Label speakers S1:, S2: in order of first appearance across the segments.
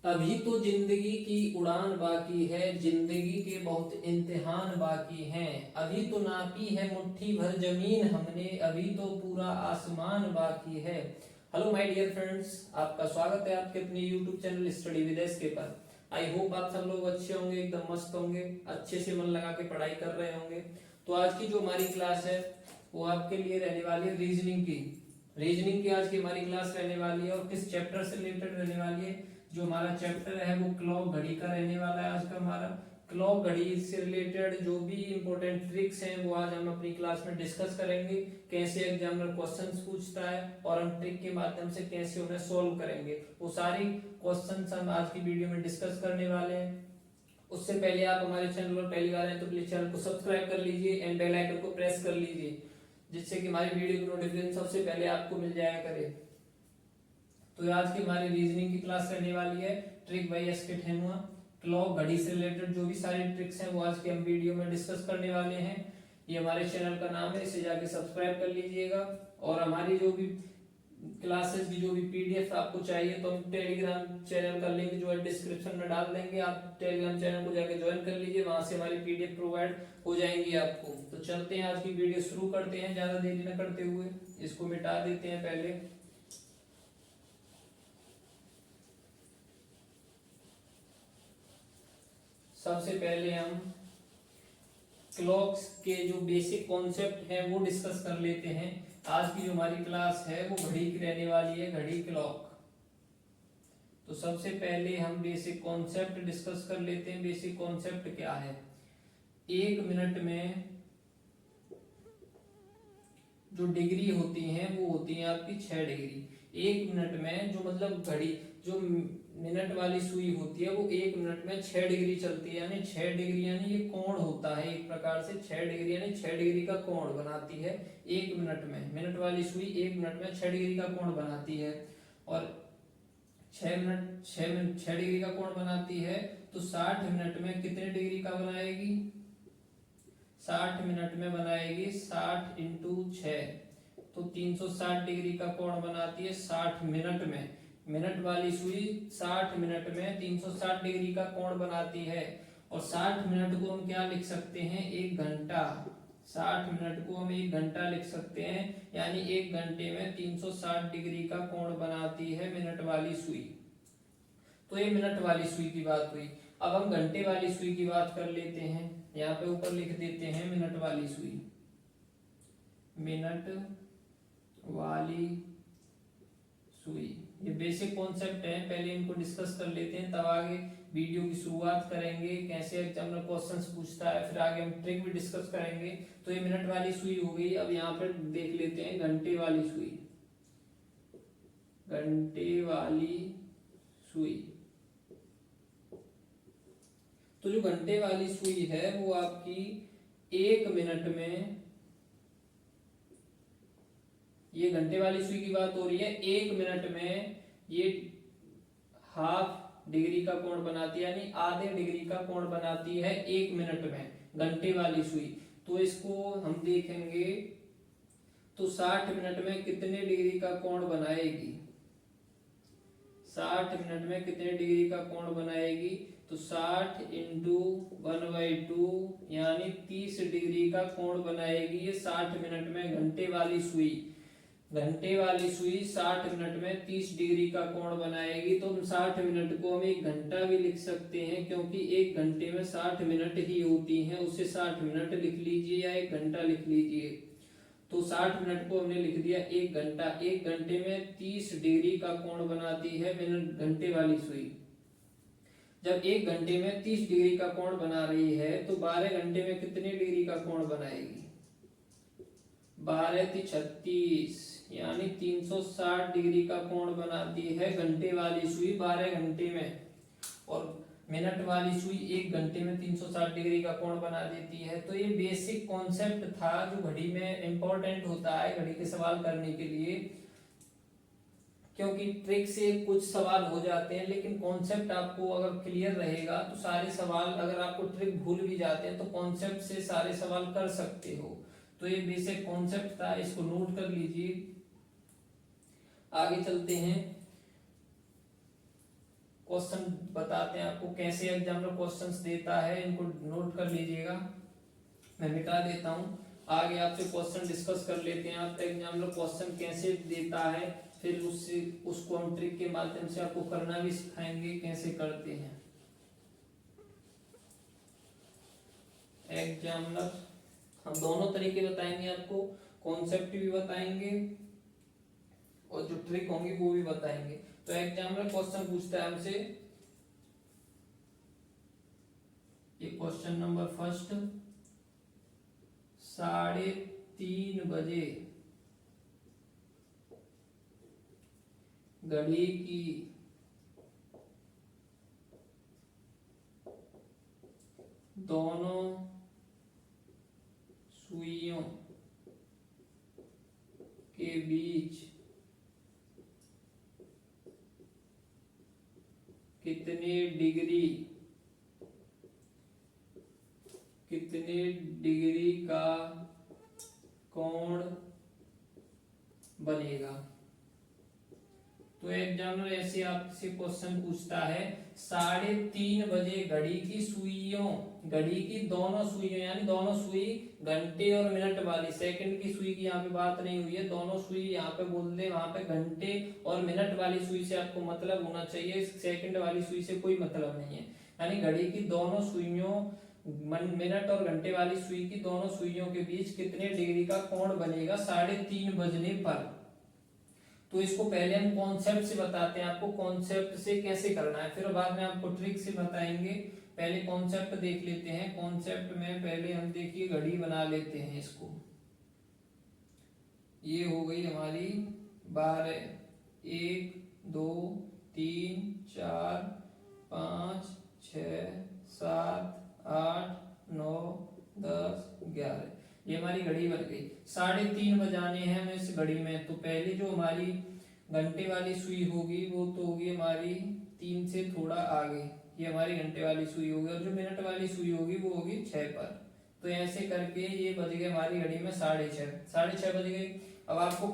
S1: अभी तो जिंदगी की उड़ान बाकी है, जिंदगी के बहुत इम्तिहान बाकी हैं। अभी तो नापी है मुट्ठी भर जमीन हमने, अभी तो पूरा आसमान बाकी है। हेलो माय डियर फ्रेंड्स, आपका स्वागत है आपके अपने YouTube channel study with SK पर। आई होप आप सब लोग अच्छे होंगे, एकदम मस्त होंगे, अच्छे से मन लगा के पढ़ाई कर रहे होंगे। तो आज की जो हमारी क्लास है वो आपके लिए रहने वाली है रीजनिंग की आज की हमारी क्लास रहने वाली है। और किस चैप्टर से रिलेटेड रहने वाली है? जो हमारा चैप्टर है वो क्लॉक घड़ी का रहने वाला है। आज का हमारा क्लॉक घड़ी से रिलेटेड जो भी इंपॉर्टेंट ट्रिक्स हैं वो आज हम अपनी क्लास में डिस्कस करेंगे। कैसे एग्जामिनर क्वेश्चंस पूछता है और हम ट्रिक के माध्यम से कैसे उन्हें सॉल्व करेंगे, वो सारी क्वेश्चंस हम आज की वीडियो में डिस्कस करने वाले हैं। उससे पहले आप हमारे चैनल पर पहली बार हैं तो प्लीज चैनल को सब्सक्राइब कर लीजिए एंड बेल आइकन को प्रेस कर लीजिए, जिससे कि हमारी वीडियो की नोटिफिकेशन सबसे पहले आपको मिल जाया करे। तो आज की हमारी रीजनिंग की क्लास रहने वाली है ट्रिक बाय एसके ठेमुआ। क्लॉक घड़ी से रिलेटेड जो भी सारी ट्रिक्स हैं वो आज के हम वीडियो में डिस्कस करने वाले हैं। ये हमारे चैनल का नाम है, इसे जाके सब्सक्राइब कर लीजिएगा। और हमारी जो भी क्लासेस की जो भी पीडीएफ आपको चाहिए तो हम टेलीग्राम चैनल का लिंक जो है डिस्क्रिप्शन में डाल देंगे, आप टेलीग्राम चैनल को जाके ज्वाइन कर लीजिए, वहां से हमारी पीडीएफ प्रोवाइड हो जाएंगी आपको। तो चलते हैं, आज की वीडियो शुरू करते हैं ज्यादा देरी न करते हुए। इसको मिटा देते हैं पहले। सबसे पहले हम क्लॉक्स के जो बेसिक कॉन्सेप्ट हैं वो डिस्कस कर लेते हैं। आज की जो हमारी क्लास है वो घड़ी की रहने वाली है, घड़ी क्लॉक। तो सबसे पहले हम बेसिक कॉन्सेप्ट डिस्कस कर लेते हैं। बेसिक कॉन्सेप्ट क्या है? एक मिनट में जो डिग्री होती हैं वो होती है आपकी 6 डिग्री। एक मिनट में जो मतलब घड़ी जो मिनट वाली सुई होती है वो एक मिनट में 6 डिग्री चलती है, यानी 6 डिग्री यानी ये कोण होता है एक प्रकार से। 6 डिग्री यानी 6 डिग्री का कोण बनाती है एक मिनट में। मिनट वाली सुई एक मिनट में 6 डिग्री का कोण बनाती है। और 6 डिग्री का कोण बनाती है तो 60 मिनट में कितने डिग्री का बनाएगी? 60 मिनट में बनाएगी 60 इंटू 6 तो 360 डिग्री का कोण बनाती है 60 मिनट में। मिनट वाली सुई 60 मिनट में 360 डिग्री का कोण बनाती है। और 60 मिनट को हम क्या लिख सकते हैं? एक घंटा। 60 मिनट को हम एक घंटा लिख सकते हैं, यानी एक घंटे में 360 डिग्री का कोण बनाती है मिनट वाली सुई। तो ये मिनट वाली सुई की बात हुई। अब हम घंटे वाली सुई की बात कर लेते हैं। यहाँ पे ऊपर लिख देते हैं मिनट वाली सुई। मिनट वाली सुई, ये बेसिक कॉन्सेप्ट है, पहले इनको डिस्कस कर लेते हैं, तब आगे वीडियो की शुरुआत करेंगे, कैसे एग्जामिनर क्वेश्चंस पूछता है, फिर आगे हम ट्रिक भी डिस्कस करेंगे। तो ये मिनट वाली सुई हो गई। अब यहाँ पर देख लेते हैं घंटे वाली सुई। घंटे वाली सुई, तो जो घंटे वाली सुई है वो आपकी एक मिनट में, ये घंटे वाली सुई की बात हो रही है, एक मिनट में ये हाफ डिग्री का कोण बनाती है, यानी आधे डिग्री का कोण बनाती है एक मिनट में घंटे वाली सुई। तो इसको हम देखेंगे तो 60 मिनट में कितने डिग्री का कोण बनाएगी? 60 मिनट में कितने डिग्री का कोण बनाएगी? तो 60 इंटू 1/2 यानी 30 डिग्री का कोण बनाएगी ये 60 मिनट में घंटे वाली सुई। घंटे वाली सुई 60 मिनट में 30 डिग्री का कोण बनाएगी। तो 60 मिनट को हम एक घंटा भी लिख सकते हैं, क्योंकि एक घंटे में 60 मिनट ही होती हैं, उससे 60 मिनट लिख लीजिए या एक घंटा लिख लीजिए। तो 60 मिनट को हमने लिख दिया एक घंटा। एक घंटे में 30 डिग्री का कोण बनाती है मिनट घंटे वाली सुई। जब एक घंटे में 30 डिग्री का कोण बना रही है तो 12 घंटे में कितने डिग्री का कोण बनाएगी? 12 × 36 यानी 360 डिग्री का कोण बनाती है घंटे वाली सुई 12 घंटे में। और मिनट वाली सुई एक घंटे में 360 डिग्री का कोण बना देती है। तो ये बेसिक कॉन्सेप्ट था जो घड़ी में इंपॉर्टेंट होता है घड़ी के सवाल करने के लिए, क्योंकि ट्रिक से कुछ सवाल हो जाते हैं, लेकिन कॉन्सेप्ट आपको अगर क्लियर रहेगा तो सारे सवाल, अगर आपको ट्रिक भूल भी जाते हैं तो कॉन्सेप्ट से सारे सवाल कर सकते हो। तो ये बेसिक कॉन्सेप्ट था, इसको नोट कर लीजिए। आगे चलते हैं। क्वेश्चन बताते हैं आपको कैसे एग्जामिनर क्वेश्चंस देता है, इनको नोट कर लीजिएगा। मैं मिटा देता हूँ, आगे आपसे क्वेश्चन डिस्कस कर लेते हैं। आप एग्जामिनर क्वेश्चन कैसे देता है, फिर उससे उसको हम ट्रिक के माध्यम से आपको करना भी सिखाएंगे कैसे करते हैं। एग्जामिनर हम दोनों तरीके बताएंगे आपको, कॉन्सेप्ट भी बताएंगे और जो ट्रिक होंगी वो भी बताएंगे। तो एग्जामिनर क्वेश्चन पूछता है हमसे, ये क्वेश्चन नंबर फर्स्ट, 3:30 बजे घड़ी की दोनों सुइयों के बीच कितने डिग्री का कोण बनेगा। तो एग्जामिनर ऐसे आपसे क्वेश्चन पूछता है, 3:30 बजे घड़ी की सुइयों, घड़ी की दोनों सुइयों यानी दोनों सुई घंटे और मिनट वाली, सेकंड की सुई की यहाँ पे बात नहीं हुई है, दोनों सुई यहाँ पे बोल दे, वहां पे घंटे और मिनट वाली सुई से आपको मतलब होना चाहिए, सेकंड वाली सुई से कोई मतलब नहीं है। यानी घड़ी की दोनों सुइयों, मिनट और घंटे वाली सुई की दोनों सुइयों के बीच कितने डिग्री का कोण बनेगा 3:30 बजने पर। तो इसको पहले हम कॉन्सेप्ट से बताते हैं आपको, कॉन्सेप्ट से कैसे करना है, फिर बाद में आपको ट्रिक से बताएंगे। पहले कॉन्सेप्ट देख लेते हैं। कॉन्सेप्ट में पहले हम देखिए घड़ी बना लेते हैं इसको। ये हो गई हमारी 12, 1 2 3 4 5 6 7 8 9 10 11, ये हमारी घड़ी बन गई। 3:30 बजाने हैं हमें इस घड़ी में। तो पहले जो हमारी घंटे वाली सुई होगी वो तो होगी हमारी 3 से थोड़ा आगे, ये हमारी घंटे वाली सुई होगी, और जो मिनट वाली सुई होगी वो होगी 6 पर। तो ऐसे करके ये बज गए हमारी घड़ी में 6:30 बज गई। अब आपको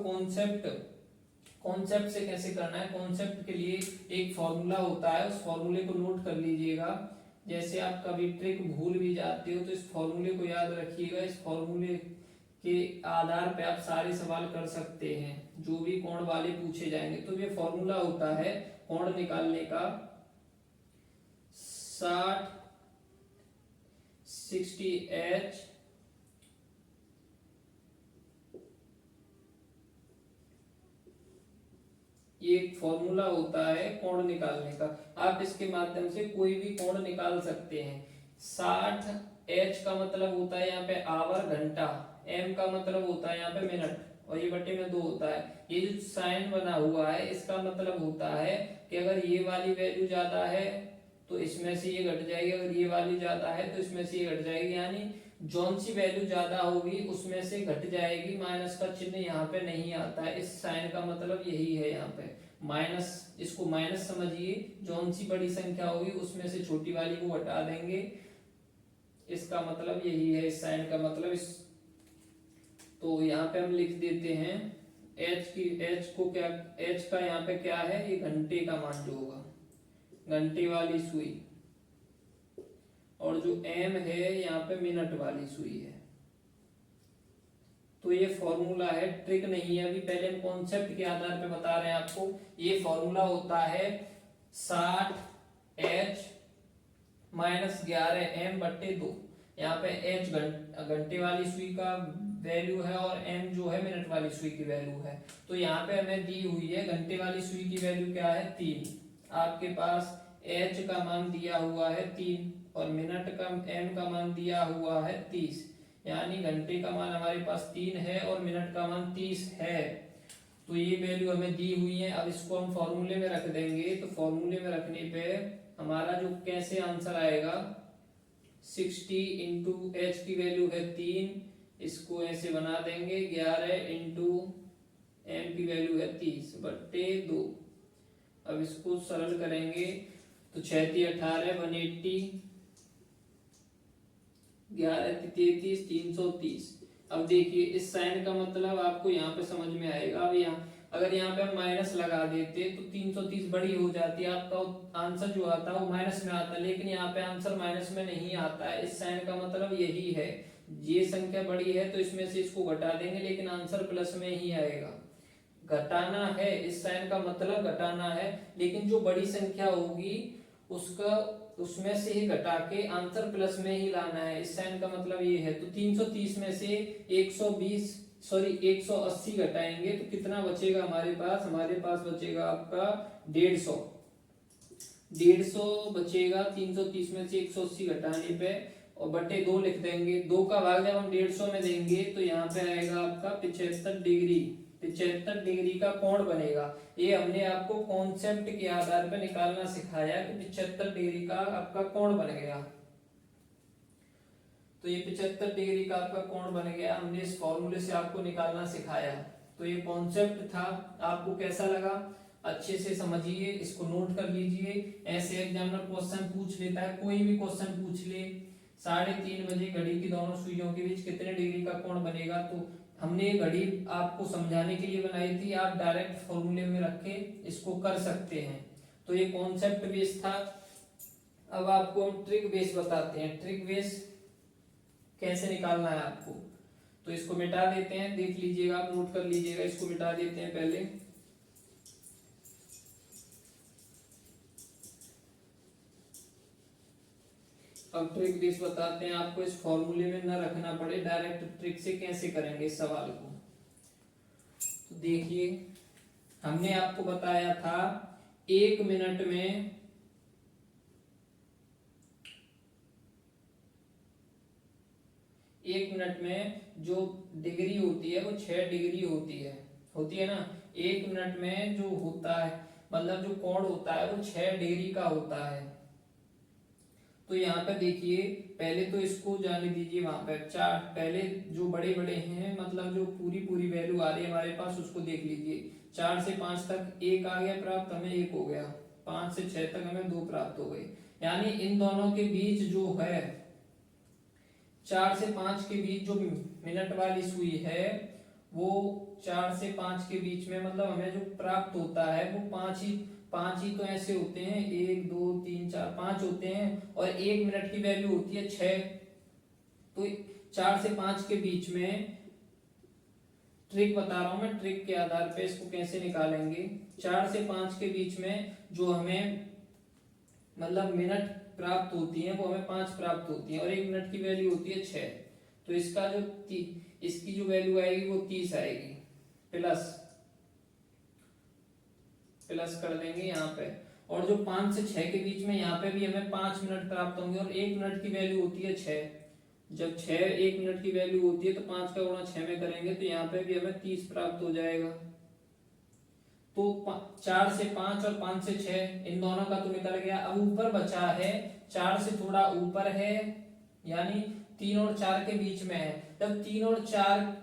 S1: कॉन्सेप्ट से कैसे करना है, कॉन्सेप्ट के लिए एक फॉर्मूला होता है, उस फॉर्मूले को नोट कर लीजिएगा। जैसे आप कभी ट्रिक भूल भी जाते हो तो इस फॉर्मूले को याद रखिएगा। इस फॉर्मूले के आधार पे आप सारे सवाल कर सकते हैं, जो भी कोण वाले पूछे जाएंगे। तो ये फॉर्मूला होता है कोण निकालने का, 60H ये एक फॉर्मूला होता है कोण निकालने का। आप इसके माध्यम से कोई भी कोण निकाल सकते हैं। 60H का मतलब होता है यहाँ पे आवर घंटा, M का मतलब होता है यहाँ पे मिनट, और ये बटे में 2 होता है। ये जो साइन बना हुआ है इसका मतलब होता है कि अगर ये वाली वैल्यू ज्यादा है तो इसमें से ये घट जाएगी, अगर ये वाली ज्यादा है तो इसमें से ये घट जाएगी। यानी जौन सी वैल्यू ज्यादा होगी उसमें से घट जाएगी। माइनस का चिन्ह यहाँ पे नहीं आता है, इस साइन का मतलब यही है। यहाँ पे माइनस, इसको माइनस समझिए, जौन सी बड़ी संख्या होगी उसमें से छोटी वाली को हटा देंगे, इसका मतलब यही है, इस साइन का मतलब इस। तो यहाँ पे हम लिख देते हैं H को क्या, H का यहाँ पे क्या है, ये घंटे का मान जो होगा, घंटे वाली सुई, और जो M है यहाँ पे मिनट वाली सुई है। तो ये फॉर्मूला है, ट्रिक नहीं है। अभी पहले हम कॉन्सेप्ट के आधार पे बता रहे हैं आपको। ये फॉर्मूला होता है 60H माइनस 11M/2। यहाँ पे H घंटे वाली सुई का वैल्यू है और M जो है मिनट वाली सुई की वैल्यू है। तो यहाँ पे हमें दी हुई है घंटे वाली सुई की वैल्यू क्या है, 3। आपके पास H का मान दिया हुआ है 3 और मिनट का M का मान दिया हुआ है 30। यानी घंटे का मान हमारे पास 3 है और मिनट का मान 30 है। तो ये वैल्यू हमें दी हुई है। अब इसको हम फॉर्मूले में रख देंगे। तो फॉर्मूले में रखने पे हमारा जो कैसे आंसर आएगा, 60 इंटू H की वैल्यू है 3, इसको ऐसे बना देंगे, 11 इंटू M की वैल्यू है 30/2। अब इसको सरल करेंगे तो 6 × 18 180, 11 × 33 330। अब देखिए इस साइन का मतलब आपको यहाँ पे समझ में आएगा। अब यहाँ अगर यहाँ पे हम माइनस लगा देते तो 330 बड़ी हो जाती, आपका आंसर जो आता है वो माइनस में आता, लेकिन यहाँ पे आंसर माइनस में नहीं आता है। इस साइन का मतलब यही है, ये संख्या बड़ी है तो इसमें से इसको घटा देंगे, लेकिन आंसर प्लस में ही आएगा। घटाना है, इस साइन का मतलब घटाना है, लेकिन जो बड़ी संख्या होगी उसका उसमें से ही घटा के आंसर प्लस में ही लाना है। इस साइन का मतलब ये है। तो 330 में से 180 घटाएंगे तो कितना बचेगा हमारे पास? हमारे पास बचेगा आपका 150 बचेगा 330 में से 180 घटाने पे, और बटे 2 लिख देंगे। 2 का भाग जब हम 150 में देंगे तो यहाँ पे आएगा आपका 75 डिग्री। 75 डिग्री का कोण बनेगा। ये हमने आपको कॉन्सेप्ट के आधार पर निकालना सिखाया कि 75 डिग्री का आपका कोण बन गया। तो ये 75 डिग्री का आपका कोण बन गया, हमने इस फॉर्मूले से आपको निकालना सिखाया। तो ये कॉन्सेप्ट था, आपको कैसा लगा अच्छे से समझिए, इसको नोट कर लीजिए। ऐसे एग्जामिनर क्वेश्चन पूछ लेता है, कोई भी क्वेश्चन पूछ ले, 3:30 बजे घड़ी की दोनों सुइयों के बीच कितने डिग्री का कोण बनेगा, तो हमने घड़ी आपको समझाने के लिए बनाई थी, आप डायरेक्ट फॉर्मूले में रख के इसको कर सकते हैं। तो ये कॉन्सेप्ट बेस था। अब आपको हम ट्रिक बेस बताते हैं, ट्रिक बेस कैसे निकालना है आपको। तो इसको मिटा देते हैं, देख लीजिएगा, आप नोट कर लीजिएगा। इसको मिटा देते हैं पहले। अब ट्रिक बेस बताते हैं, आपको इस फॉर्मूले में न रखना पड़े, डायरेक्ट ट्रिक से कैसे करेंगे इस सवाल को। तो देखिए, हमने आपको बताया था 1 मिनट में 1 मिनट में जो डिग्री होती है वो 6 डिग्री होती है ना। 1 मिनट में जो होता है, मतलब जो कोण होता है वो 6 डिग्री का होता है। तो यहाँ पे देखिए, पहले तो इसको जाने दीजिए, वहां पे चार पहले जो बड़े बड़े हैं, मतलब जो पूरी वैल्यू आ रही है हमारे पास, उसको देख लीजिए। 4 से 5 तक 1 आ गया प्राप्त, हमें 1 हो गया। 5 से 6 तक हमें 2 प्राप्त हो गए। यानी इन दोनों के बीच जो है, 4 से 5 के बीच जो मिनट वाली सुई है, वो 4 से 5 के बीच में मतलब हमें जो प्राप्त होता है वो 5 ही तो ऐसे होते हैं, 1 2 3 4 5 होते हैं, और 1 मिनट की वैल्यू होती है 6। तो 4 से 5 के बीच में ट्रिक बता रहा हूं मैं, ट्रिक के आधार पे इसको कैसे निकालेंगे। 4 से 5 के बीच में जो हमें मतलब मिनट प्राप्त होती है वो हमें 5 प्राप्त होती है, और 1 मिनट की वैल्यू होती है 6। तो इसकी जो वैल्यू आएगी वो 30 आएगी। प्लस कर देंगे यहाँ पे। और जो 5 से 6 के बीच में यहाँ पे भी हमें 5 मिनट प्राप्त होंगे, और 1 मिनट की वैल्यू होती है 6। जब 1 मिनट की वैल्यू होती है तो 5 का गुणा 6 में करेंगे तो यहाँ पे भी हमें 30 प्राप्त हो जाएगा। तो 4 से 5 और 5 से 6 इन दोनों का तो निकल गया। अब ऊपर बचा है, 4 से थोड़ा ऊपर है, यानी 3 और 4 के बीच में है। जब 3 और 4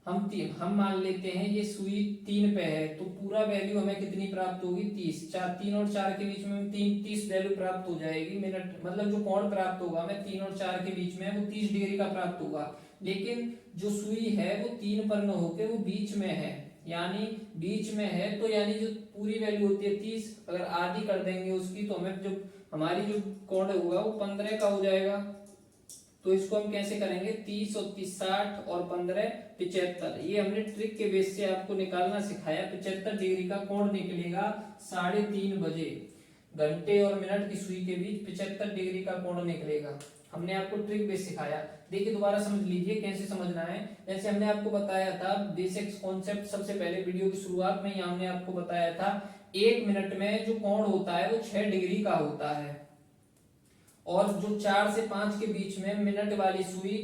S1: हम मान लेते हैं ये सुई 3 पे है, तो पूरा वैल्यू हमें कितनी प्राप्त होगी? 30। 3 और 4 के बीच में 30 वैल्यू प्राप्त हो जाएगी। मिनट मतलब जो कोण प्राप्त होगा हमें 3 और 4 के बीच में, वो 30 डिग्री का प्राप्त होगा। लेकिन जो सुई है वो 3 पर न होकर वो बीच में है, यानी बीच में है, तो यानी जो पूरी वैल्यू होती है 30, अगर आधी कर देंगे उसकी तो हमें जो हमारी जो कोण होगा वो 15 का हो जाएगा। तो इसको हम कैसे करेंगे? 30 और 30 60 और 15 75। ये हमने ट्रिक के बेस से आपको निकालना सिखाया। 75 डिग्री का कोण निकलेगा 3:30 बजे। घंटे और मिनट की सुई के बीच 75 डिग्री का कोण निकलेगा। हमने आपको ट्रिक बेस सिखाया। देखिए दोबारा समझ लीजिए कैसे समझना है। जैसे हमने आपको बताया था बेसिक्स कॉन्सेप्ट, सबसे पहले वीडियो की शुरुआत में ही हमने आपको बताया था 1 मिनट में जो कोण होता है वो 6 डिग्री का होता है, और जो 4 से 5 के बीच में मिनट वाली सुई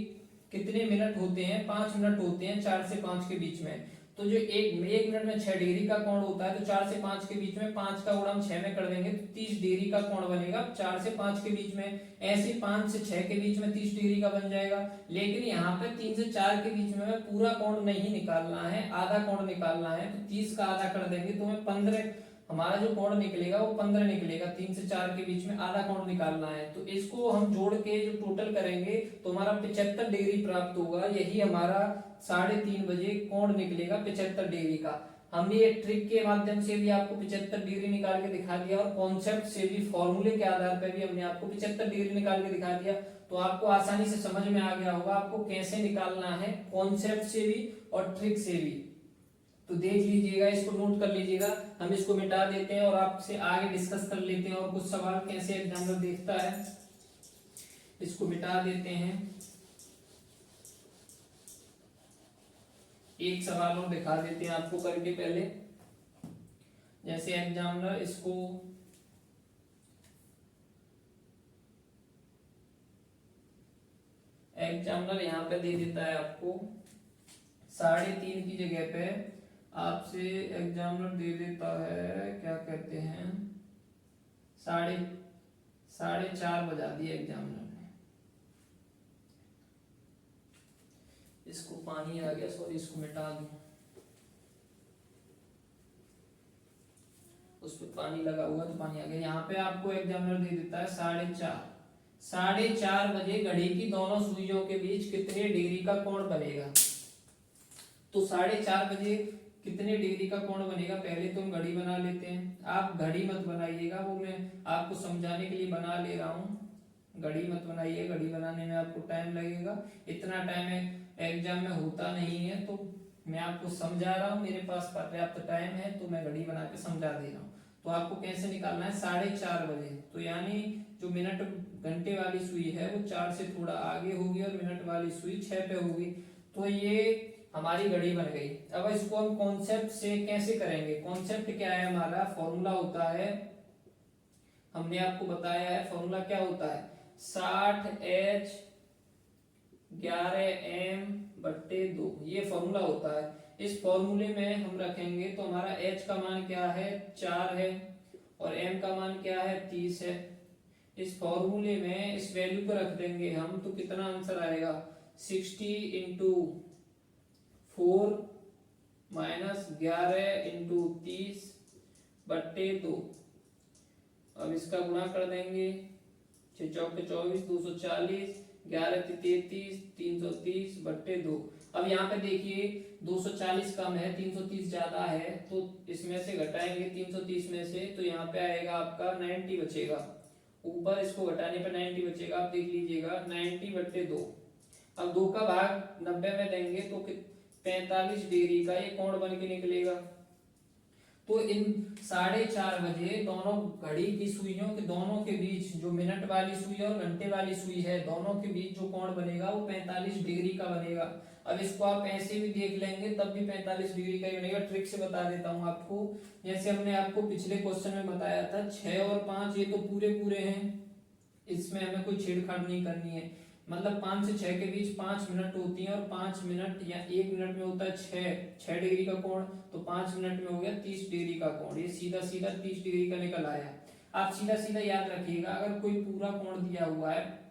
S1: कितने मिनट होते हैं? 5 मिनट होते हैं 4 से 5 के बीच में। तो जो एक मिनट में 6 डिग्री का कोण होता है, तो 4 से 5 के बीच में 5 का गुणा हम 6 में कर देंगे तो 30 डिग्री का कोण बनेगा 4 से 5 के बीच में। ऐसे 5 से 6 के बीच में 30 डिग्री का बन जाएगा। लेकिन यहाँ पे 3 से 4 के बीच में हमें पूरा कोण नहीं निकालना है, आधा कोण निकालना है। तो 30 का आधा कर देंगे तो हमें 15, हमारा जो कोण निकलेगा वो 15 निकलेगा। 3 से 4 के बीच में आधा कोण निकालना है, तो इसको हम जोड़ के जो टोटल करेंगे तो हमारा 75 डिग्री प्राप्त होगा। यही हमारा 3:30 बजे कोण निकलेगा 75 डिग्री का। हमने एक ट्रिक के माध्यम से भी आपको 75 डिग्री निकाल के दिखा दिया और कॉन्सेप्ट से भी, फॉर्मूले के आधार पर भी हमने आपको 75 डिग्री निकाल के दिखा दिया। तो आपको आसानी से समझ में आ गया होगा आपको कैसे निकालना है, कॉन्सेप्ट से भी और ट्रिक से भी। तो देख लीजिएगा, इसको नोट कर लीजिएगा। हम इसको मिटा देते हैं और आपसे आगे डिस्कस कर लेते हैं और कुछ सवाल कैसे एग्जामिनर देखता है, इसको मिटा देते हैं। एक सवाल और दिखा देते हैं आपको करके पहले। जैसे एग्जामिनर इसको यहाँ पे दे देता है आपको 3.5 की जगह पे आपसे एग्जामिनर दे देता है, क्या कहते हैं, 4:30 बजा दिया एग्जामिनर ने। इसको पानी आ गया, सॉरी इसको मिटा दूं, उस पर पानी लगा हुआ तो पानी आ गया। यहाँ पे आपको एग्जामिनर दे देता है 4:30 बजे घड़ी की दोनों सुइयों के बीच कितने डिग्री का कोण बनेगा। तो 4:30 बजे कितने डिग्री का कोण बनेगा, पहले तो हम घड़ी बना लेते हैं। आप घड़ी मत बनाइएगा, वो मैं आपको समझाने के लिए बना ले रहा हूँ। घड़ी मत बनाइए, घड़ी बनाने में आपको टाइम लगेगा, इतना टाइम एग्जाम में होता नहीं है। तो मैं आपको समझा रहा हूँ, मेरे पास पर्याप्त टाइम है तो मैं घड़ी बना के समझा दे रहा हूँ। तो आपको कैसे निकालना है, 4:30 बजे, तो यानी जो मिनट घंटे वाली सुई है वो 4 से थोड़ा आगे होगी और मिनट वाली सुई 6 पे होगी। तो ये हमारी घड़ी बन गई। अब इसको हम कॉन्सेप्ट से कैसे करेंगे, कॉन्सेप्ट क्या है हमारा, फॉर्मूला होता है, हमने आपको बताया है फॉर्मूला क्या होता है, 60H 11m/2, ये फॉर्मूला होता है। इस फॉर्मूले में हम रखेंगे तो हमारा H का मान क्या है, 4 है, और M का मान क्या है, 30 है। इस फॉर्मूले में इस वैल्यू को रख देंगे हम, तो कितना आंसर आएगा, 60 × 4 - 11 × 30/2। अब इसका गुणा कर देंगे, 6 चौके 24, 240, 11 × 33, 330/2। अब यहाँ पे देखिए 240 कम है, 330 ज्यादा है, तो इसमें से घटाएंगे 330 में से, तो यहाँ पे आएगा आपका 90 बचेगा। ऊपर इसको घटाने पे 90 बचेगा, आप देख लीजिएगा 90/2। अब 2 का भाग 90 में देंगे तो 45 डिग्री का ये कोण बन के निकलेगा। तो इन 4:30 बजे दोनों घड़ी की सुइयों के दोनों के बीच, जो मिनट वाली सुई और घंटे वाली सुई है, दोनों के बीच जो कोण बनेगा वो 45 डिग्री का बनेगा। अब इसको आप ऐसे भी देख लेंगे तब भी 45 डिग्री का ही बनेगा। ट्रिक से बता देता हूँ आपको, जैसे हमने आपको पिछले क्वेश्चन में बताया था 6 और 5 ये तो पूरे पूरे हैं, इसमें हमें कोई छेड़छाड़ नहीं करनी है। मतलब 5 से 6 के बीच 5 मिनट होती है और 5 मिनट या 1 मिनट में होता है 6 डिग्री का कोण, तो 5 मिनट में हो गया 30 डिग्री का कोण। ये सीधा सीधा 30 डिग्री का निकल आया। आप सीधा सीधा याद रखिएगा, अगर कोई पूरा कोण दिया हुआ है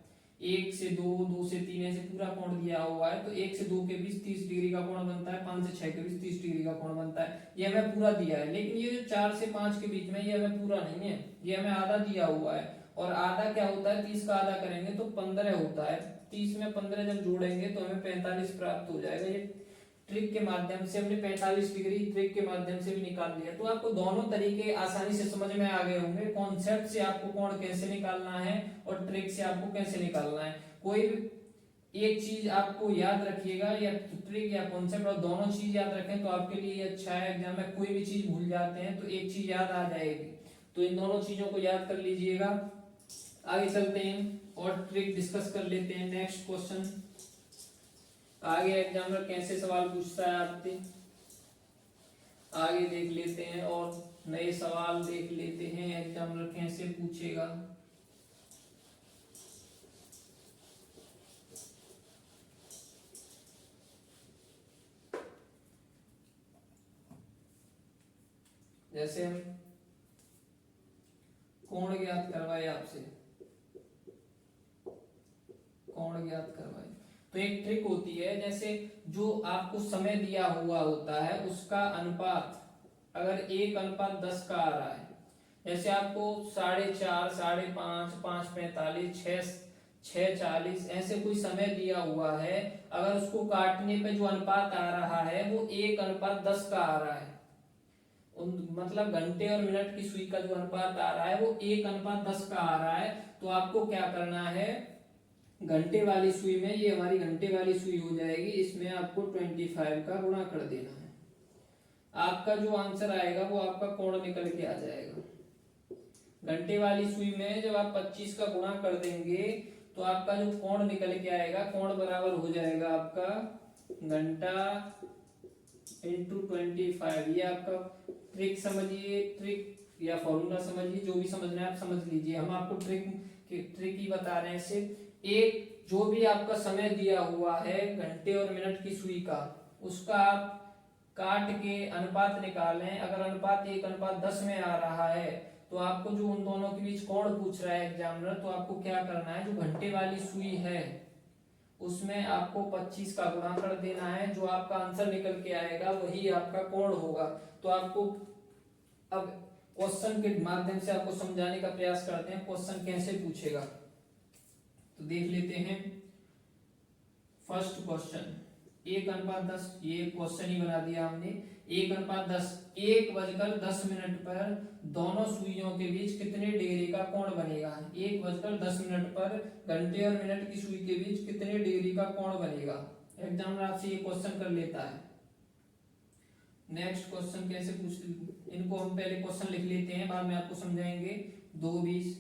S1: 1 से 2, 2 से 3 ऐसे पूरा कोण दिया हुआ है, तो 1 से 2 के बीच 30 डिग्री का कोण बनता है, 5 से 6 के बीच 30 डिग्री का कोण बनता है। ये हमें पूरा दिया है, लेकिन ये जो 4 से 5 के बीच में ये हमें पूरा नहीं है, ये हमें आधा दिया हुआ है। और आधा क्या होता है, 30 का आधा करेंगे तो 15 होता है। 30 में 15 जब जोड़ेंगे तो हमें 45 प्राप्त हो जाएगा। ये ट्रिक के माध्यम से हमने 45 डिग्री ट्रिक के माध्यम से भी निकाल लिया। तो आपको दोनों तरीके आसानी से समझ में आ गए होंगे, कॉन्सेप्ट से आपको कोण कैसे निकालना है और ट्रिक से आपको कैसे निकालना है। कोई भी एक चीज आपको याद रखिएगा, या ट्रिक या कॉन्सेप्ट, और दोनों चीज याद रखें तो आपके लिए अच्छा है। एग्जाम में कोई भी चीज भूल जाते हैं तो एक चीज याद आ जाएगी, तो इन दोनों चीजों को याद कर लीजिएगा। आगे चलते हैं और ट्रिक डिस्कस कर लेते हैं। नेक्स्ट क्वेश्चन, आगे एग्जामिनर कैसे सवाल पूछता है आपसे आगे देख लेते हैं और नए सवाल देख लेते हैं एग्जामिनर कैसे पूछेगा। जैसे हम कोण ज्ञात करवाए, आपसे कोण ज्ञात करवाए, तो एक ट्रिक होती है, जैसे जो आपको समय दिया हुआ होता है उसका अनुपात अगर 1:10 का आ रहा है, जैसे आपको 4:30, 5:30, 5:45, 6:40 ऐसे कोई समय दिया हुआ है, अगर उसको काटने पे जो अनुपात आ रहा है वो 1:10 का आ रहा है, मतलब घंटे और मिनट की सुई का जो अनुपात आ रहा है वो 1:10 का आ रहा है। तो आपको क्या करना है, घंटे वाली सुई में, ये हमारी घंटे वाली सुई हो जाएगी, इसमें आपको 25 का गुणा कर देना है। आपका जो आंसर आएगा वो आपका कोण निकल के आ जाएगा। घंटे वाली सुई में जब आप 25 का गुणा कर देंगे तो आपका जो कोण निकल के आएगा, कोण बराबर हो जाएगा आपका घंटा इंटू 25। ये आपका ट्रिक समझिए, ट्रिक या फॉर्मूला समझिए, जो भी समझना है आप समझ लीजिए। हम आपको ट्रिक ही बता रहे हैं सिर्फ। एक जो भी आपका समय दिया हुआ है घंटे और मिनट की सुई का, उसका आप काट के अनुपात निकालें। अगर अनुपात 1:10 में आ रहा है तो आपको जो उन दोनों के बीच कोण पूछ रहा है एग्जामिनर, तो आपको क्या करना है, जो घंटे वाली सुई है उसमें आपको 25 का गुणा कर देना है। जो आपका आंसर निकल के आएगा वही आपका कोण होगा। तो आपको अब क्वेश्चन के माध्यम से आपको समझाने का प्रयास करते हैं क्वेश्चन कैसे पूछेगा। तो देख लेते हैं फर्स्ट क्वेश्चन। 1:10, ये क्वेश्चन ही बना दिया हमने। 1:10, 1:10 पर दोनों सुइयों के बीच कितने डिग्री का कोण बनेगा। 1:10 पर घंटे और मिनट की सुई के बीच कितने डिग्री का कोण बनेगा। एग्जामिनर आपसे ये क्वेश्चन कर लेता है। नेक्स्ट क्वेश्चन कैसे पूछ, इनको हम पहले क्वेश्चन लिख लेते हैं, बाद में आपको समझाएंगे। 2:20,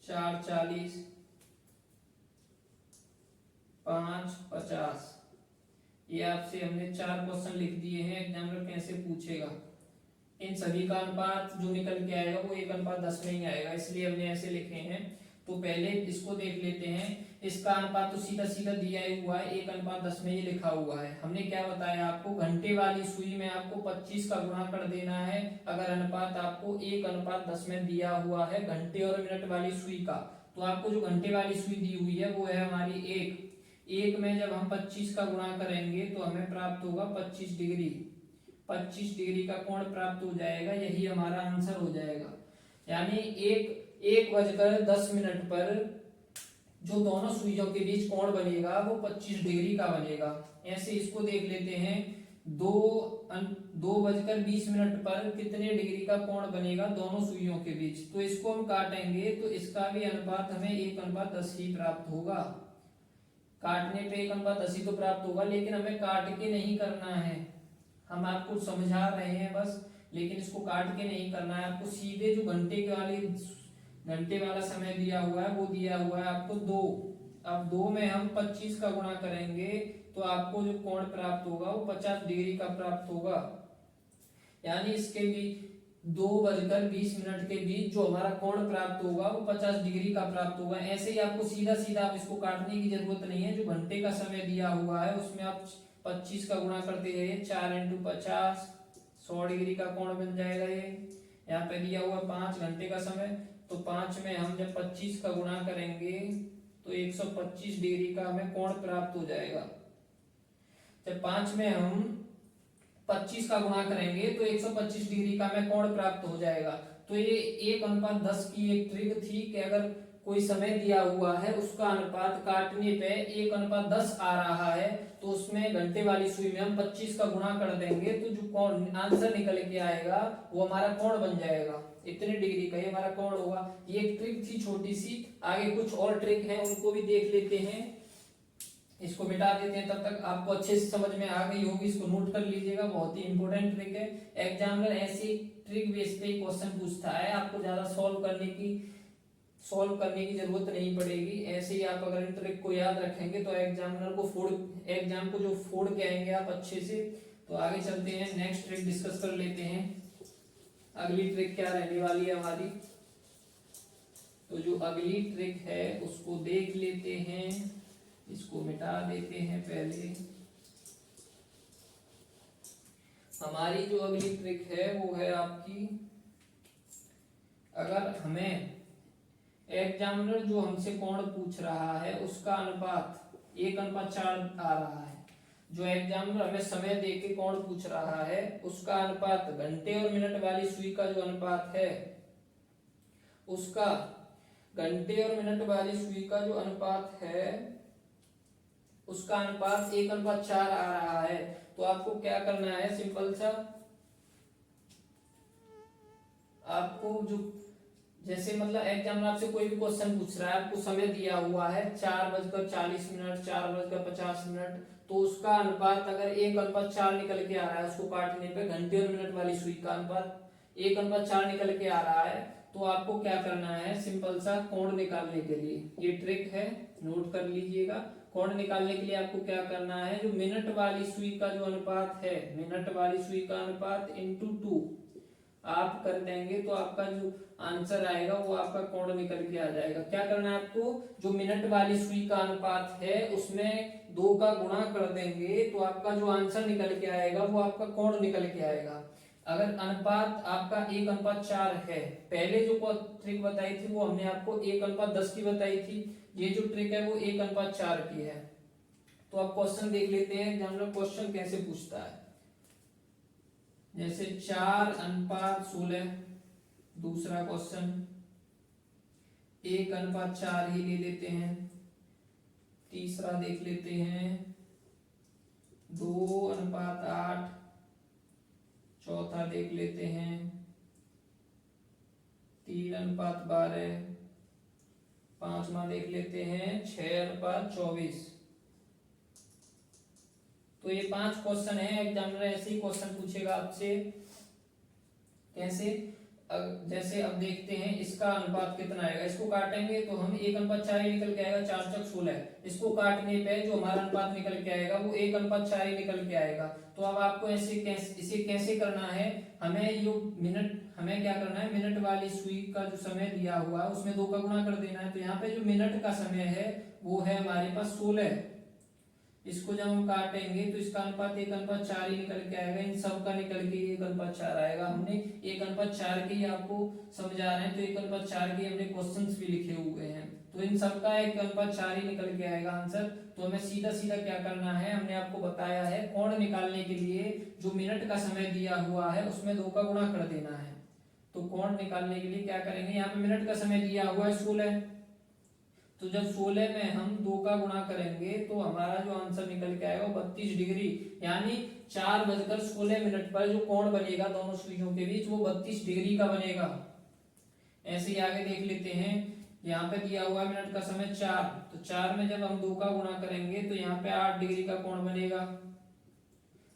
S1: 4:40, 5:50। ये आपसे हमने 4 क्वेश्चन लिख दिए हैं। एग्जामिनर कैसे पूछेगा, इन सभी का अनुपात जो निकल के आएगा वो 1:10 में ही आएगा, इसलिए हमने ऐसे लिखे हैं। तो पहले इसको देख लेते हैं। इसका अनुपात तो सीधा सीधा दिया ही हुआ है, 1:10 में ये लिखा हुआ है। हमने क्या बताया आपको, घंटे वाली सुई में आपको 25 का गुणा कर देना है अगर अनुपात आपको 1:10 में दिया हुआ है घंटे और मिनट वाली सुई का। तो आपको जो घंटे वाली सुई दी हुई है वो है हमारी 1 में जब हम 25 का गुणा करेंगे तो हमें प्राप्त होगा 25 डिग्री। 25 डिग्री का कोण प्राप्त हो जाएगा, यही हमारा आंसर हो जाएगा। यानी 1:10 पर जो दोनों सुइयों के बीच कोण बनेगा वो 25 डिग्री का बनेगा। ऐसे इसको देख लेते हैं। 2:20 पर कितने डिग्री का कोण बनेगा दोनों सुइयों के बीच। तो इसको हम काटेंगे तो इसका भी अनुपात हमें 1:10 ही प्राप्त होगा। काटने पे 1:10 ही तो प्राप्त होगा, लेकिन हमें काट के नहीं करना है, हम आपको समझा रहे हैं बस, लेकिन इसको काट के नहीं करना है। आपको सीधे जो घंटे वाला समय दिया हुआ है वो दिया हुआ है आपको 2। अब 2 में हम 25 का गुणा करेंगे तो आपको जो कोण प्राप्त होगा वो 50 डिग्री का प्राप्त होगा। यानी इसके भी 2:20 के बीच जो हमारा कोण प्राप्त होगा वो 50 डिग्री का प्राप्त होगा। ऐसे ही आपको सीधा सीधा आप इसको काटने की जरूरत नहीं है। जो घंटे का समय दिया हुआ है उसमें आप 25 का गुणा करते जाइए, 4 × 50, 100 डिग्री का कोण बन जाएगा। ये यहाँ पे दिया हुआ 5 घंटे का समय, तो 5 में हम जब 25 का गुणा करेंगे तो 125 डिग्री का हमें कोण प्राप्त हो जाएगा। जब 5 में हम 25 का गुणा करेंगे तो 125 डिग्री का हमें कोण प्राप्त हो जाएगा। तो ये 1:10 की एक ट्रिक थी कि अगर कोई समय दिया हुआ है उसका अनुपात काटने पे 1:10 आ रहा है तो उसमें घंटे वाली सुई में हम 25 का गुणा कर देंगे तो जो कोण आंसर निकल के आएगा वो हमारा कोण बन जाएगा। इतने डिग्री का ये हमारा कोण होगा। ये एक ट्रिक थी छोटी सी, आगे कुछ और ट्रिक है उनको भी देख लेते हैं। इसको मिटा देते हैं, तब तक आपको अच्छे से समझ में आ गई होगी। इसको नोट कर लीजिएगा, बहुत ही इंपॉर्टेंट ट्रिक है। एग्जामिनर ऐसी ट्रिक बेस पे क्वेश्चन पूछता है, आपको ज्यादा सॉल्व करने की जरूरत नहीं पड़ेगी। ऐसे ही आप अगर इन ट्रिक को याद रखेंगे तो एग्जाम को जो फोड़ के आएंगे आप अच्छे से। तो आगे चलते हैं, नेक्स्ट ट्रिक डिस्कस कर लेते हैं। अगली ट्रिक क्या रहने वाली है हमारी, तो जो अगली ट्रिक है उसको देख लेते हैं। इसको मिटा देते हैं पहले। हमारी जो अगली ट्रिक है वो है आपकी, अगर हमें एग्जामिनर जो हमसे कोण पूछ रहा है उसका अनुपात 1:4 आ रहा है, जो एग्जामिनर हमें समय देके कोण पूछ रहा है उसका अनुपात घंटे और मिनट वाली सुई का जो अनुपात है उसका घंटे और मिनट वाली सुई का जो अनुपात है उसका अनुपात 1:4 आ रहा है। तो आपको क्या करना है, सिंपल सा आपको जो जैसे मतलब एग्जाम में आपसे कोई भी क्वेश्चन पूछ रहा है, आपको समय दिया हुआ है 4:40, 4:50, तो उसका अनुपात अगर 1:4 निकल के आ रहा है, उसको काटने पे घंटे और मिनट वाली सुई का अनुपात 1:4 निकल के आ रहा है, तो आपको क्या करना है, सिंपल सा कोण निकालने के लिए ये ट्रिक है, नोट कर लीजिएगा। कोण निकालने के लिए आपको क्या करना है, जो मिनट वाली सुई का जो अनुपात है, मिनट वाली सुई का अनुपात इंटू 2 आप कर देंगे तो आपका जो आंसर आएगा वो आपका कोण निकल के आ जाएगा। क्या करना है आपको, जो मिनट वाली सुई का अनुपात है उसमें 2 का गुणा कर देंगे तो आपका जो आंसर निकल के आएगा वो आपका कोण निकल के आएगा। अगर अनुपात आपका 1:4 है, पहले जो ट्रिक बताई थी वो हमने आपको 1:10 की बताई थी, ये जो ट्रिक है वो 1:4 की है। तो आप क्वेश्चन देख लेते हैं एग्जामिनर क्वेश्चन कैसे पूछता है। जैसे 4:16 दूसरा क्वेश्चन, 1:4 ही ले लेते हैं। तीसरा देख लेते हैं 2:8, चौथा देख लेते हैं 3:12, पांचवा देख लेते हैं 6:24। तो ये 5 क्वेश्चन है, एग्जामिनर ऐसे ही क्वेश्चन पूछेगा आपसे। कैसे, जैसे अब देखते हैं इसका अनुपात कितना आएगा, इसको काटेंगे तो हम 1:4 ही निकल के आएगा, 4×16। इसको काटने पे जो हमारा अनुपात निकल के आएगा वो 1:4 ही निकल के आएगा। तो अब आपको इसे कैसे करना है, हमें जो मिनट, हमें क्या करना है, मिनट वाली सुई का जो समय दिया हुआ है उसमें 2 का गुणा कर देना है। तो यहाँ पे जो मिनट का समय है वो है हमारे पास 16। इसको जब हम काटेंगे तो इसका अनुपात 1:4 ही निकल के आएगा, इन सब का निकल के 1:4 आएगा। हमने 1:4 के ही आपको समझा रहे हैं तो 1:4 के हमने क्वेश्चंस भी लिखे हुए हैं, तो इन सब का 1:4 ही निकल के आएगा आंसर। तो हमें सीधा सीधा क्या करना है, हमने आपको बताया है कोण निकालने के लिए जो मिनट का समय दिया हुआ है उसमें 2 का गुणा कर देना है। तो कोण निकालने के लिए क्या करेंगे, यहाँ पे मिनट का समय दिया हुआ है 16, तो जब 16 में हम 2 का गुणा करेंगे तो हमारा जो आंसर निकल के आएगा वो 32 डिग्री, यानी 4:16 पर जो कोण बनेगा दोनों सुइयों के बीच वो 32 डिग्री का बनेगा। ऐसे ही आगे देख लेते हैं, यहाँ पे दिया हुआ मिनट का समय 4, तो 4 में जब हम 2 का गुणा करेंगे तो यहाँ पे 8 डिग्री का कोण बनेगा।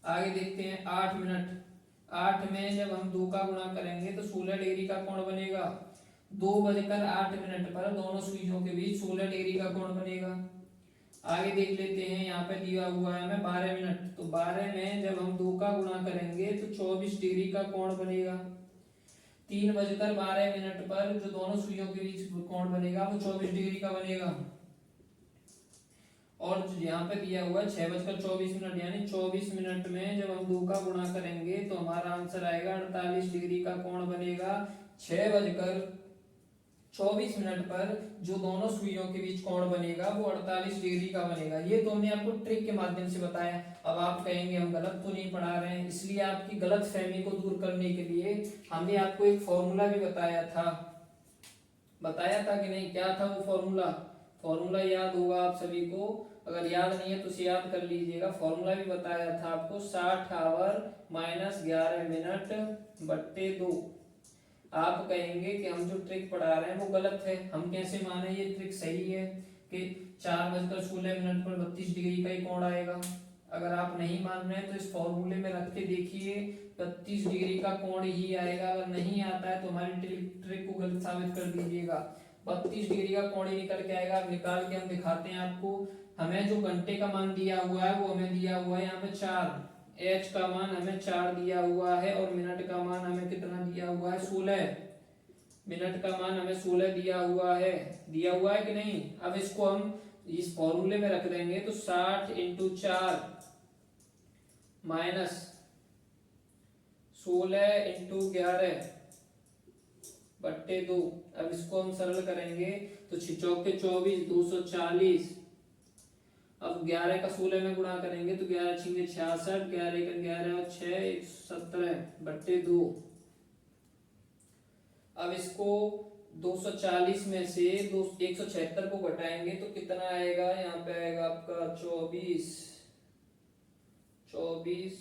S1: आगे देखते हैं 8 मिनट, 8 में जब हम 2 का गुणा करेंगे तो 16 डिग्री का कोण बनेगा। 2:08 पर दोनों सुइयों के बीच 16 डिग्री का कोण बनेगा। आगे देख लेते हैं, यहाँ पे दिया हुआ है हमें 12 मिनट, तो 12 में जब हम 2 का गुणा करेंगे तो 24 डिग्री का कोण बनेगा। 3:12 पर जो दोनों सुइयों के बीच कोण बनेगा वो 24 डिग्री का बनेगा। और यहाँ पे दिया हुआ है 6:24, यानी 24 मिनट में जब हम 2 का गुणा करेंगे तो हमारा आंसर आएगा 48 डिग्री का कोण बनेगा। 6:24 पर जो दोनों सुइयों के बीच कोण बनेगा वो 48 डिग्री का बनेगा। ये तो हमने आपको ट्रिक के माध्यम से बताया। अब आप कहेंगे हम गलत तो नहीं पढ़ा रहे हैं, इसलिए आपकी गलत फहमी को दूर करने के लिए हमने आपको एक फॉर्मूला भी बताया था कि नहीं, क्या था वो फॉर्मूला याद होगा आप सभी को, अगर याद नहीं है तो उसे याद कर लीजिएगा। फॉर्मूला भी बताया था आपको, 60 आवर माइनस 11 मिनट बट्टे 2। आप कहेंगे कि हम जो ट्रिक पढ़ा रहे हैं वो गलत है, हम कैसे माने ये ट्रिक सही है कि 4:16 पर 32 डिग्री का ही कोण आएगा। अगर आप नहीं मान रहे हैं तो इस फॉर्मूले में रख के देखिए, 32 डिग्री का कोण ही आएगा। अगर नहीं आता है तो हमारी ट्रिक को गलत साबित कर दीजिएगा। 32 डिग्री का कोण ही निकल के आएगा। निकाल के हम दिखाते हैं आपको। हमें जो घंटे का मान दिया हुआ है वो हमें दिया हुआ है यहाँ पे 4, एच का मान हमें 4 दिया हुआ है और मिनट का मान हमें कितना दिया हुआ है, 16। मिनट का मान हमें 16 दिया हुआ है कि नहीं। अब इसको हम इस फॉर्मूले में रख देंगे तो 60 × 4 माइनस 16 × 11 बट्टे 2। अब इसको हम सरल करेंगे तो 6 चौके 24, 240। अब 11 का 16 में गुणा करेंगे तो 11 छिंगे 66, 11 का 11 और 6 17 बट्टे 2। अब इसको 240 में से 176 को घटाएंगे तो कितना आएगा, यहाँ पे आएगा आपका 24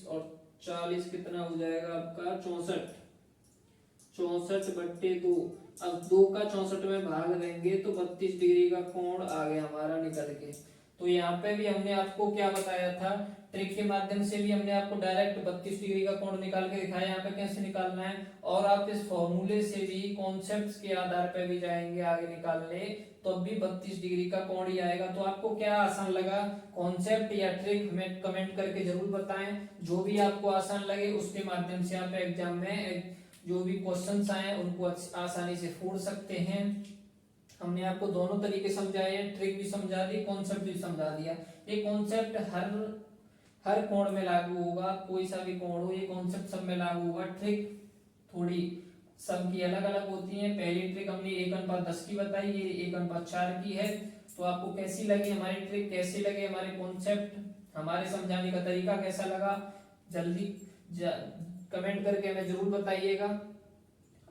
S1: और 40 कितना हो जाएगा आपका 64। 64/2। अब 2 का 64 में भाग देंगे तो 32 डिग्री का कोण आ गया हमारा निकल के। तो यहाँ पे भी हमने आपको क्या बताया था, ट्रिक के माध्यम से भी हमने आपको डायरेक्ट 32 डिग्री का कोण निकाल के दिखाया यहाँ पे कैसे निकालना है, और आप इस फॉर्मूले से भी कॉन्सेप्ट्स के आधार पे भी जाएंगे आगे निकालने, तो अब भी 32 डिग्री का कोण ही आएगा। तो आपको क्या आसान लगा, कॉन्सेप्ट या ट्रिक, हमें कमेंट करके जरूर बताएं। जो भी आपको आसान लगे उसके माध्यम से आप एग्जाम में जो भी क्वेश्चंस आए उनको आसानी से फोड़ सकते हैं। हमने आपको दोनों तरीके समझाए, ट्रिक भी समझा दी, कॉन्सेप्ट भी समझा दिया। ये कॉन्सेप्ट हर कोण में लागू होगा, कोई सा भी कोण हो, ये कॉन्सेप्ट सब में लागू होगा। ट्रिक थोड़ी सबकी अलग अलग होती है। पहली ट्रिक हमने 1:10 की बताई, ये 1:4 की है। तो आपको कैसी लगी हमारी ट्रिक, कैसे लगे हमारे कॉन्सेप्ट, हमारे समझाने का तरीका कैसा लगा, जल्दी कमेंट करके हमें जरूर बताइएगा।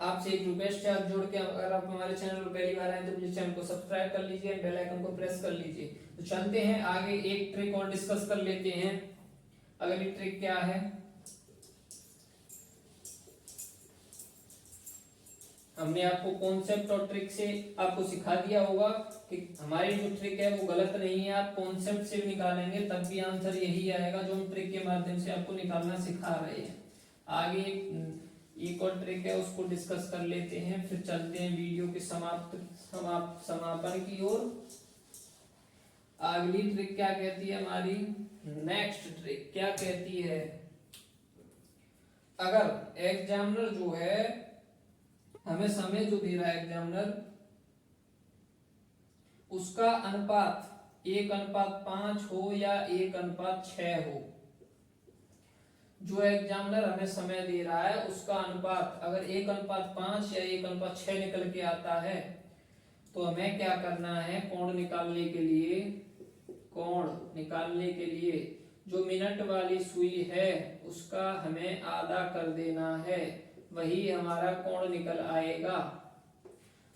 S1: आपसे एक रिक्वेस्ट है, आप जोड़ के अगर आप हमारे चैनल पर पहली बार आए तो मुझे चैनल को सब्सक्राइब कर लीजिए, बेल आइकन को प्रेस कर लीजिए। तो चलते हैं आगे, एक ट्रिक और डिस्कस कर लेते हैं। अगली ट्रिक क्या है, हमने आपको कॉन्सेप्ट और ट्रिक से आपको सिखा दिया होगा कि हमारी जो ट्रिक है वो गलत नहीं है। आप कॉन्सेप्ट से भी निकालेंगे तब भी आंसर यही आएगा जो हम ट्रिक के माध्यम से आपको निकालना सिखा रहे हैं। आगे एक और ट्रिक है, उसको डिस्कस कर लेते हैं, फिर चलते हैं वीडियो के समापन की ओर। अगली ट्रिक क्या कहती है हमारी, नेक्स्ट ट्रिक क्या कहती है, अगर एग्जामिनर जो है हमें समय जो दे रहा है एग्जामिनर, उसका अनुपात 1:5 हो या 1:6 हो, जो एग्जामिनर हमें समय दे रहा है उसका अनुपात अगर 1:5 या 1:6 निकल के आता है, तो हमें क्या करना है, कोण निकालने के लिए जो मिनट वाली सुई है उसका हमें आधा कर देना है, वही हमारा कोण निकल आएगा।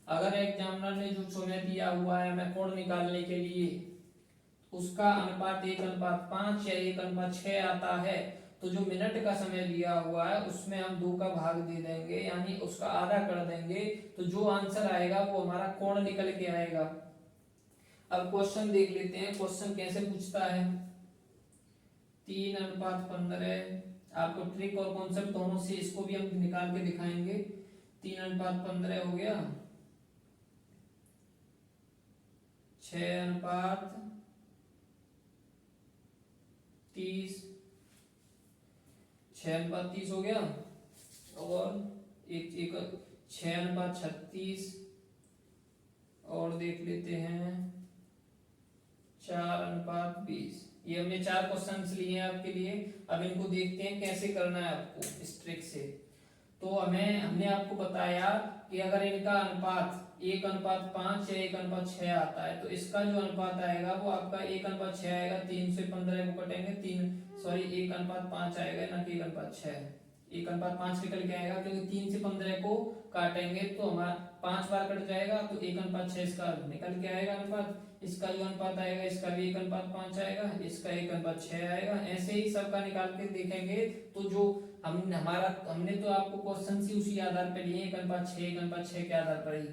S1: अगर एग्जामिनर ने जो समय दिया हुआ है हमें कोण निकालने के लिए, उसका अनुपात 1:5 या 1:6 आता है, तो जो मिनट का समय दिया हुआ है उसमें हम 2 का भाग दे देंगे, यानी उसका आधा कर देंगे, तो जो आंसर आएगा वो हमारा कोण निकल के आएगा। अब क्वेश्चन देख लेते हैं, क्वेश्चन कैसे पूछता है। 3:15, आपको ट्रिक और कॉन्सेप्ट दोनों से इसको भी हम निकाल के दिखाएंगे। 3:15 हो गया, 6:30, 6:30 हो गया, और एक 6:36, और देख लेते हैं 4:20। ये हमने 4 क्वेश्चंस लिए हैं आपके लिए। अब इनको देखते हैं कैसे करना है आपको इस ट्रिक से। तो हमने आपको बताया कि अगर इनका अनुपात 1:5 या 1:6 आता है, तो इसका जो अनुपात आएगा वो आपका 1:6 आएगा। 3 से 15 को कटेंगे, 1:5 आएगा ना कि 1:6, 1:5 निकल के आएगा, क्योंकि 3 से 15 को काटेंगे तो हमारा 5 बार कट जाएगा, तो 1:6 इसका निकल के आएगा अनुपात। इसका जो अनुपात आएगा इसका भी 1:5 आएगा, इसका 1:6 आएगा। ऐसे ही सबका निकाल के देखेंगे तो जो हमने तो आपको क्वेश्चन ही उसी आधार पर लिए, 1:6 के आधार पर ही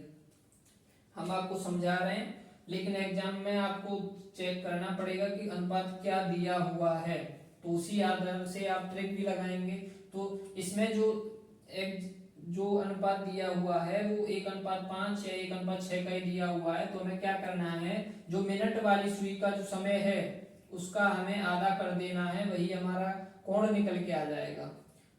S1: हम आपको समझा रहे हैं, लेकिन एग्जाम में आपको चेक करना पड़ेगा कि अनुपात क्या दिया हुआ है, तो उसी आधार से आप ट्रिक भी लगाएंगे। तो इसमें जो अनुपात दिया हुआ है वो 1:5 या 1:6 का ही दिया हुआ है, तो हमें क्या करना है, जो मिनट वाली सुई का जो समय है उसका हमें आधा कर देना है, वही हमारा कोण निकल के आ जाएगा।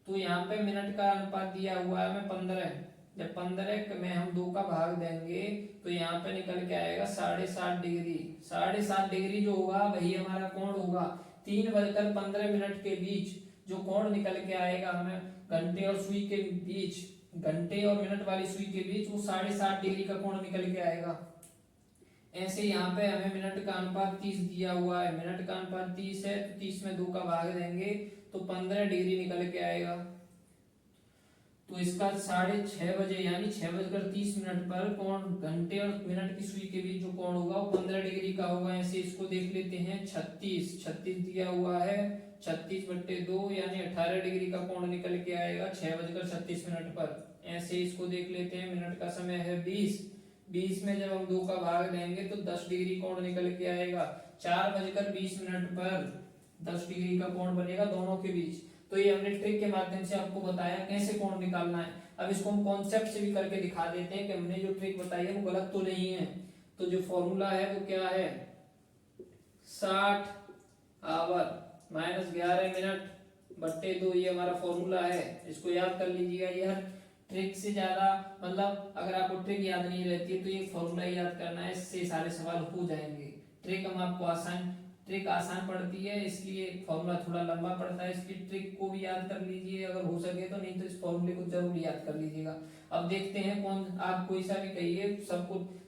S1: तो यहाँ पे मिनट का अनुपात दिया हुआ है हमें 15, जब 15 में हम 2 का भाग देंगे तो यहाँ पे निकल के आएगा 7.5 डिग्री। 7.5 डिग्री जो होगा वही हमारा कोण होगा। 3:15 के बीच जो कोण निकल के आएगा हमें घंटे और सुई के बीच, घंटे और मिनट वाली सुई के बीच, वो 7.5 डिग्री का कोण निकल के आएगा। ऐसे यहाँ पे हमें मिनट का अनुपात 30 दिया हुआ है, मिनट का अनुपात 30 है, तो 30 में 2 का भाग देंगे तो 15 डिग्री निकल के आएगा। तो इसका 6:30 बजे यानी 6:30 पर कोण घंटे और मिनट की सुई के बीच जो कोण होगा वो 15 डिग्री का होगा। ऐसे इसको देख लेते हैं, 36 दिया हुआ है, 36/2 यानी 18 डिग्री का कोण निकल के आएगा 6:36 पर। ऐसे इसको देख लेते हैं। मिनट का समय है 20। 20 में जब हम 2 का भाग देंगे तो 10 डिग्री कोण निकल के आएगा। 4:20 पर 10 डिग्री का कोण बनेगा दोनों के बीच। तो ये हमने ट्रिक के माध्यम से आपको बताया कैसे कोण निकालना है। अब इसको हम कॉन्सेप्ट से भी करके दिखा देते हैं कि हमने जो ट्रिक बताई है वो गलत तो नहीं है। तो जो फॉर्मूला है वो क्या है, 60 आवर माइनस 11 मिनट बट्टे 2, ये हमारा फॉर्मूला है। इसको याद कर लीजिएगा। यह ट्रिक से ज्यादा, मतलब अगर आपको ट्रिक याद नहीं रहती है तो ये फॉर्मूला याद करना है, इससे सारे सवाल हो जाएंगे। ट्रिक हम आपको ट्रिक आसान पड़ती है, इसलिए फॉर्मूला थोड़ा लंबा पड़ता है। इसलिए ट्रिक को भी याद कर लीजिए अगर हो सके तो, नहीं तो इस फॉर्मूले को जरूर याद कर लीजिएगा। अब देखते हैं कौन, आप कोई सा भी कहिए,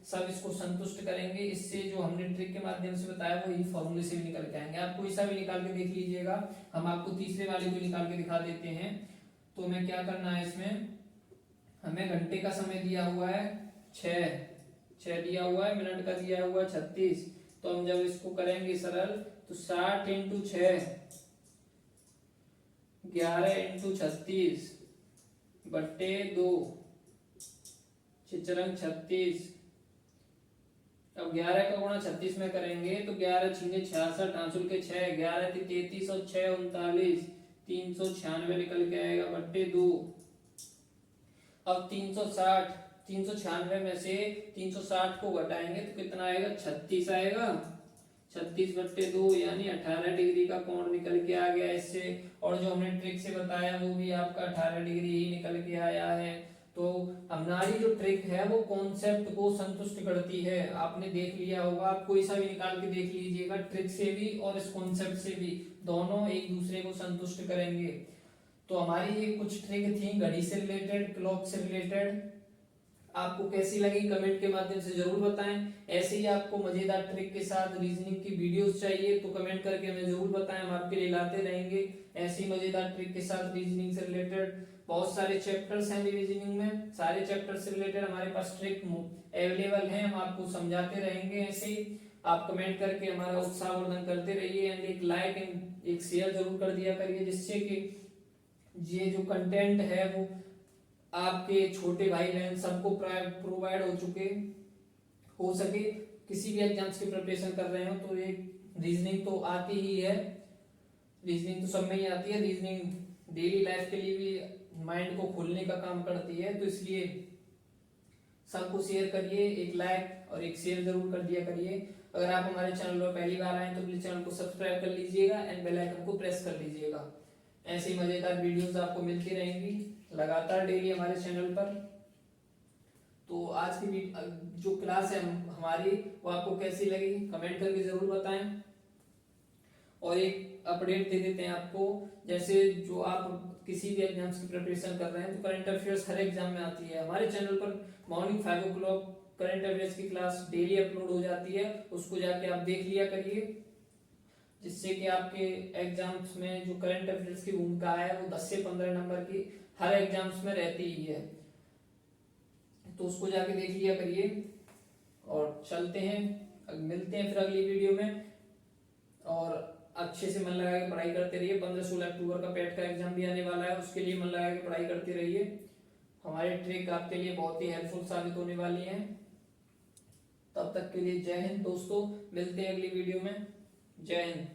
S1: सब इसको संतुष्ट करेंगे। इससे जो हमने ट्रिक के माध्यम से बताया वो इस फॉर्मूले से भी निकल के आएंगे। आप कोई सा भी निकाल के देख लीजिएगा। हम आपको तीसरे वाले को निकाल के दिखा देते हैं। तो हमें क्या करना है, इसमें हमें घंटे का समय दिया हुआ है 6 दिया हुआ है, मिनट का दिया हुआ है 36। तो हम जब इसको करेंगे सरल तो 60 × 6 11 × 36 बट्टे 2 6 36। अब 11 का गुणा 36 में करेंगे तो 11 × 66 आंसुल के 6, 11 × 33 और 6 39, 396 निकल के आएगा बट्टे 2। अब 396 में से 360 को घटाएंगे तो कितना आएगा, 36 आएगा। 36 बट्टे 2 यानी 18 डिग्री का कोण निकल के आ गया इससे। और जो हमने ट्रिक से बताया वो भी आपका 18 डिग्री ही निकल के आया है। तो हमारी जो ट्रिक है वो कॉन्सेप्ट को संतुष्ट करती है। आपने देख लिया होगा, आप कोई सा भी निकाल के देख लीजिएगा, ट्रिक से भी और इस कॉन्सेप्ट से भी, दोनों एक दूसरे को संतुष्ट करेंगे। तो हमारी ये कुछ ट्रिक थी घड़ी से रिलेटेड, क्लॉक से रिलेटेड। आपको कैसी लगी कमेंट के माध्यम से जरूर बताएं। ऐसे ही आपको मजेदार ट्रिक के साथ रीजनिंग की वीडियोस चाहिए तो कमेंट करके हमें जरूर बताएं, हम आपके लिए लाते रहेंगे ऐसी मजेदार ट्रिक के साथ। रीजनिंग से रिलेटेड बहुत सारे चैप्टर्स हैं रीजनिंग में, सारे चैप्टर से रिलेटेड हमारे पास ट्रिक अवेलेबल है, हम आपको समझाते रहेंगे। ऐसे ही आप कमेंट करके हमारा उत्साहवर्धन करते रहिए एंड एक लाइक एंड एक शेयर जरूर कर दिया करिए, जिससे कि ये जो कंटेंट है वो आपके छोटे भाई बहन सबको प्रोवाइड हो सके। किसी भी एग्जाम्स की प्रिपरेशन कर रहे हो तो ये रीजनिंग तो आती ही है, रीजनिंग तो सब में ही आती है। रीजनिंग डेली लाइफ के लिए भी माइंड को खोलने का काम करती है, तो इसलिए सबको शेयर करिए, एक लाइक और एक शेयर जरूर कर दिया करिए। अगर आप हमारे चैनल पर पहली बार आए तो प्लीज चैनल को सब्सक्राइब कर लीजिएगा एंड बेल आइकन को प्रेस कर लीजिएगा। ऐसी मजेदार वीडियोस आपको मिलती रहेंगी लगातार डेली हमारे चैनल पर। तो आज की जो क्लास है हमारी वो आपको कैसी लगी कमेंट करके जरूर बताएं। और एक अपडेट दे देते हैं आपको, जैसे जो आप किसी भी एग्जाम्स की प्रिपरेशन कर रहे हैं तो करंट अफेयर्स हर एग्जाम में आती है। हमारे चैनल पर मॉर्निंग 5 o'clock करंट अफेयर्स की क्लास डेली अपलोड हो जाती है, उसको जाके आप देख लिया करिए, जिससे कि आपके एग्जाम्स में जो करंट अफेयर्स की भूमिका है वो 10 से 15 नंबर की हर एग्जाम्स में रहती ही है। तो उसको जाके देख लिया करिए। और चलते हैं, मिलते हैं फिर अगली वीडियो में। और अच्छे से मन लगा के पढ़ाई करते रहिए। 15-16 अक्टूबर का पेट का एग्जाम भी आने वाला है, उसके लिए मन लगा के पढ़ाई करते रहिए। हमारी ट्रिक आपके लिए बहुत ही हेल्पफुल साबित होने वाली है। तब तक के लिए जय हिंद दोस्तों, मिलते हैं अगली वीडियो में। जय हिंद।